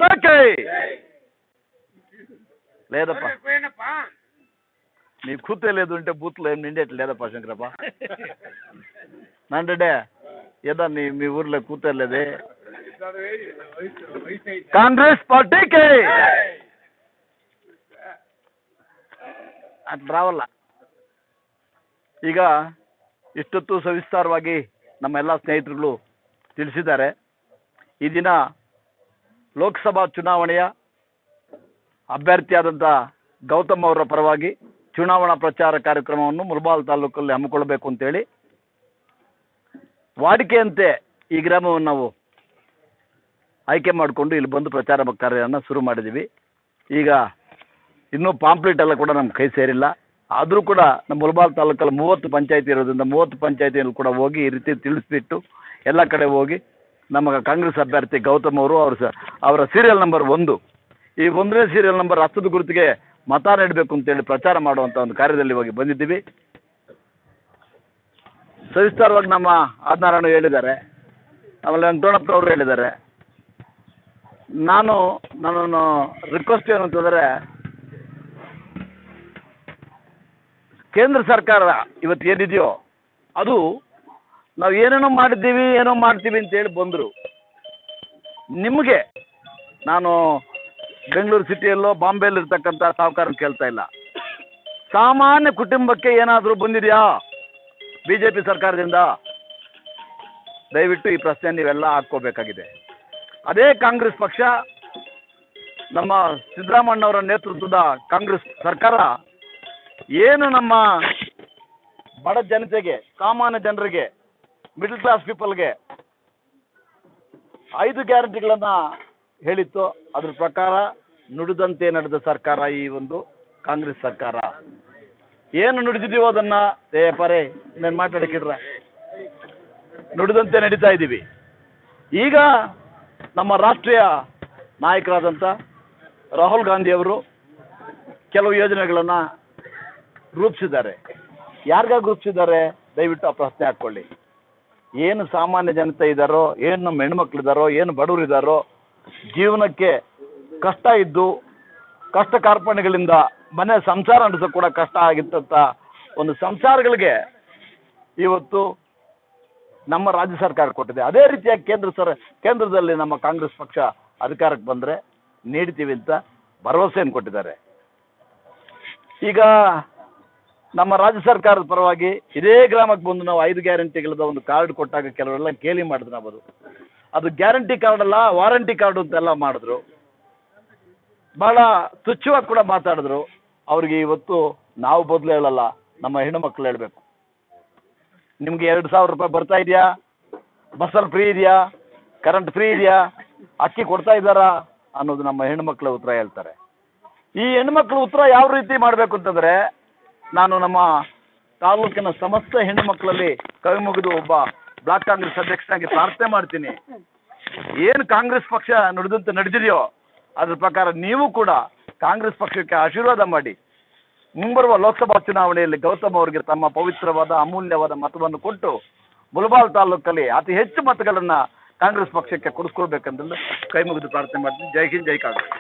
మాతాకి లేదప్పా నీ కూతే లేదు అంటే బూత్లో ఏం నిండేట్లు లేదప్పా శంకరప్ప నండే ఏదా మీ ఊర్లో కూతలేదే కాంగ్రెస్ పార్టీకి ಅಟ್లా ರಾವಲ್ಲ ಈಗ ಇಷ್ಟೊತ್ತು ಸವಿಸ್ತಾರವಾಗಿ ನಮ್ಮ ಎಲ್ಲ ಸ್ನೇಹಿತರುಗಳು ತಿಳಿಸಿದ್ದಾರೆ. ಈ ದಿನ ಲೋಕಸಭಾ ಚುನಾವಣೆಯ ಅಭ್ಯರ್ಥಿಯಾದಂಥ ಗೌತಮ್ ಅವರ ಪರವಾಗಿ ಚುನಾವಣಾ ಪ್ರಚಾರ ಕಾರ್ಯಕ್ರಮವನ್ನು ಮುಳಬಾಲ್ ತಾಲೂಕಲ್ಲಿ ಹಮ್ಮಿಕೊಳ್ಳಬೇಕು ಅಂತೇಳಿ ವಾಡಿಕೆಯಂತೆ ಈ ಗ್ರಾಮವನ್ನು ನಾವು ಆಯ್ಕೆ ಮಾಡಿಕೊಂಡು ಇಲ್ಲಿ ಬಂದು ಪ್ರಚಾರ ಕಾರ್ಯವನ್ನು ಶುರು ಮಾಡಿದ್ದೀವಿ. ಈಗ ಇನ್ನೂ ಪಾಂಪ್ಲೆಟ್ ಎಲ್ಲ ಕೂಡ ನಮ್ಮ ಕೈ ಸೇರಿಲ್ಲ. ಆದರೂ ಕೂಡ ನಮ್ಮ ಮುಳಬಾಲ್ ತಾಲೂಕಲ್ಲಿ 30 ಪಂಚಾಯತಿ ಇರೋದ್ರಿಂದ 30 ಪಂಚಾಯತಿಯಲ್ಲಿ ಕೂಡ ಹೋಗಿ ಈ ರೀತಿ ತಿಳಿಸ್ಬಿಟ್ಟು ಎಲ್ಲ ಕಡೆ ಹೋಗಿ ನಮ್ಮ ಕಾಂಗ್ರೆಸ್ ಅಭ್ಯರ್ಥಿ ಗೌತಮ್ ಅವರು ಅವರ ಸೀರಿಯಲ್ ನಂಬರ್ 1 ಈ 1ನೇ ಸೀರಿಯಲ್ ನಂಬರ್ ಹಸ್ತದ ಗುರುತಿಗೆ ಮತ ನೀಡಬೇಕು ಅಂತೇಳಿ ಪ್ರಚಾರ ಮಾಡುವಂಥ ಒಂದು ಕಾರ್ಯದಲ್ಲಿ ಹೋಗಿ ಬಂದಿದ್ದೀವಿ. ಸವಿಸ್ತಾರವಾಗಿ ನಮ್ಮ ಆದಿನಾರಾಯಣ ಹೇಳಿದ್ದಾರೆ, ಆಮೇಲೆ ವೆಂಕಟರಮಣಪ್ಪನವರು ಹೇಳಿದ್ದಾರೆ. ನನ್ನನ್ನು ರಿಕ್ವೆಸ್ಟ್ ಏನಂತಂದರೆ, ಕೇಂದ್ರ ಸರ್ಕಾರ ಇವತ್ತು ಏನಿದೆಯೋ ಅದು ನಾವು ಏನೇನೋ ಮಾಡಿದ್ದೀವಿ ಏನೋ ಮಾಡ್ತೀವಿ ಅಂತೇಳಿ ಬಂದರು. ನಿಮಗೆ ನಾನು ಬೆಂಗಳೂರು ಸಿಟಿಯಲ್ಲೋ ಬಾಂಬೆಯಲ್ಲಿರ್ತಕ್ಕಂಥ ಸಾಹುಕಾರ ಕೇಳ್ತಾ ಇಲ್ಲ, ಸಾಮಾನ್ಯ ಕುಟುಂಬಕ್ಕೆ ಏನಾದರೂ ಬಂದಿದೆಯಾ BJP ಸರ್ಕಾರದಿಂದ? ದಯವಿಟ್ಟು ಈ ಪ್ರಶ್ನೆ ನೀವೆಲ್ಲ ಹಾಕ್ಕೋಬೇಕಾಗಿದೆ. ಅದೇ ಕಾಂಗ್ರೆಸ್ ಪಕ್ಷ, ನಮ್ಮ ಸಿದ್ದರಾಮಣ್ಣವರ ನೇತೃತ್ವದ ಕಾಂಗ್ರೆಸ್ ಸರ್ಕಾರ ಏನು ನಮ್ಮ ಬಡ ಜನತೆಗೆ, ಸಾಮಾನ್ಯ ಜನರಿಗೆ, ಮಿಡಲ್ ಕ್ಲಾಸ್ ಪೀಪಲ್ಗೆ 5 ಗ್ಯಾರಂಟಿಗಳನ್ನು ಹೇಳಿತ್ತು. ಅದ್ರ ಪ್ರಕಾರ ನುಡಿದಂತೆ ನಡೆದ ಸರ್ಕಾರ ಈ ಒಂದು ಕಾಂಗ್ರೆಸ್ ಸರ್ಕಾರ. ಏನು ನುಡಿದಿದ್ದೀವೋ ಅದನ್ನು ಪರೇ ನಾನು ಮಾತಾಡಕ್ಕಿಡ್ರೆ ನುಡಿದಂತೆ ನಡೀತಾ ಇದ್ದೀವಿ. ಈಗ ನಮ್ಮ ರಾಷ್ಟ್ರೀಯ ನಾಯಕರಾದಂಥ ರಾಹುಲ್ ಗಾಂಧಿಯವರು ಕೆಲವು ಯೋಜನೆಗಳನ್ನು ರೂಪಿಸಿದ್ದಾರೆ. ಯಾರಿಗಾಗಿ ರೂಪಿಸಿದ್ದಾರೆ ದಯವಿಟ್ಟು ಆ ಪ್ರಶ್ನೆ ಹಾಕ್ಕೊಳ್ಳಿ. ಏನು ಸಾಮಾನ್ಯ ಜನತೆ ಇದ್ದಾರೋ, ಏನು ನಮ್ಮ ಹೆಣ್ಮಕ್ಳಿದ್ದಾರೋ, ಏನು ಬಡವರಿದ್ದಾರೋ, ಜೀವನಕ್ಕೆ ಕಷ್ಟ ಇದ್ದು ಕಷ್ಟ ಕಾರ್ಪಣ್ಯಗಳಿಂದ ಮನೆ ಸಂಸಾರ ನಡೆಸೋಕೆ ಕೂಡ ಕಷ್ಟ ಆಗಿತ್ತಂಥ ಒಂದು ಸಂಸಾರಗಳಿಗೆ ಇವತ್ತು ನಮ್ಮ ರಾಜ್ಯ ಸರ್ಕಾರ ಕೊಟ್ಟಿದೆ. ಅದೇ ರೀತಿಯಾಗಿ ಕೇಂದ್ರದಲ್ಲಿ ನಮ್ಮ ಕಾಂಗ್ರೆಸ್ ಪಕ್ಷ ಅಧಿಕಾರಕ್ಕೆ ಬಂದರೆ ನೀಡ್ತೀವಿ ಅಂತ ಭರವಸೆಯನ್ನು ಕೊಟ್ಟಿದ್ದಾರೆ. ಈಗ ನಮ್ಮ ರಾಜ್ಯ ಸರ್ಕಾರದ ಪರವಾಗಿ ಇದೇ ಗ್ರಾಮಕ್ಕೆ ಬಂದು ನಾವು 5 ಗ್ಯಾರಂಟಿಗಳದ ಒಂದು ಕಾರ್ಡ್ ಕೊಟ್ಟಾಗ ಕೆಲವರೆಲ್ಲ ಕೇಳಿ ಮಾಡಿದ್ರು. ನಾವು ಅದು ಗ್ಯಾರಂಟಿ ಕಾರ್ಡ್ ಅಲ್ಲ, ವಾರಂಟಿ ಕಾರ್ಡು ಅಂತೆಲ್ಲ ಮಾಡಿದ್ರು. ಭಾಳ ತುಚ್ಛವಾಗಿ ಕೂಡ ಮಾತಾಡಿದ್ರು. ಅವ್ರಿಗೆ ಇವತ್ತು ನಾವು ಬದಲು ಹೇಳಲ್ಲ, ನಮ್ಮ ಹೆಣ್ಣು ಮಕ್ಕಳು ಹೇಳಬೇಕು. ನಿಮಗೆ 2,000 ರೂಪಾಯಿ ಬರ್ತಾ ಇದೆಯಾ, ಬಸ್ಸಲ್ಲಿ ಫ್ರೀ ಇದೆಯಾ, ಕರೆಂಟ್ ಫ್ರೀ ಇದೆಯಾ, ಅಕ್ಕಿ ಕೊಡ್ತಾ ಇದ್ದಾರಾ ಅನ್ನೋದು ನಮ್ಮ ಹೆಣ್ಣುಮಕ್ಳ ಉತ್ತರ ಹೇಳ್ತಾರೆ. ಈ ಹೆಣ್ಣುಮಕ್ಳು ಉತ್ತರ ಯಾವ ರೀತಿ ಮಾಡಬೇಕು ಅಂತಂದರೆ, ನಾನು ನಮ್ಮ ತಾಲೂಕಿನ ಸಮಸ್ತ ಹೆಣ್ಣು ಮಕ್ಕಳಲ್ಲಿ ಕೈ ಮುಗಿದು ಒಬ್ಬ ಬ್ಲಾಕ್ ಕಾಂಗ್ರೆಸ್ ಅಧ್ಯಕ್ಷನಾಗಿ ಪ್ರಾರ್ಥನೆ ಮಾಡ್ತೀನಿ. ಏನು ಕಾಂಗ್ರೆಸ್ ಪಕ್ಷ ನುಡಿದಂತೆ ನಡೆದಿದೆಯೋ ಅದ್ರ ಪ್ರಕಾರ ನೀವು ಕೂಡ ಕಾಂಗ್ರೆಸ್ ಪಕ್ಷಕ್ಕೆ ಆಶೀರ್ವಾದ ಮಾಡಿ ಮುಂಬರುವ ಲೋಕಸಭಾ ಚುನಾವಣೆಯಲ್ಲಿ ಗೌತಮ್ ಅವರಿಗೆ ತಮ್ಮ ಪವಿತ್ರವಾದ ಅಮೂಲ್ಯವಾದ ಮತವನ್ನು ಕೊಟ್ಟು ಮುಳಬಾಲ್ ತಾಲೂಕಲ್ಲಿ ಅತಿ ಹೆಚ್ಚು ಮತಗಳನ್ನು ಕಾಂಗ್ರೆಸ್ ಪಕ್ಷಕ್ಕೆ ಕೊಡಿಸ್ಕೊಳ್ಬೇಕಂತಂದು ಕೈ ಮುಗಿದು ಪ್ರಾರ್ಥನೆ ಮಾಡ್ತೀನಿ. ಜೈ ಹಿಂದ್, ಜೈ ಕಾಂಗ್ರೆಸ್.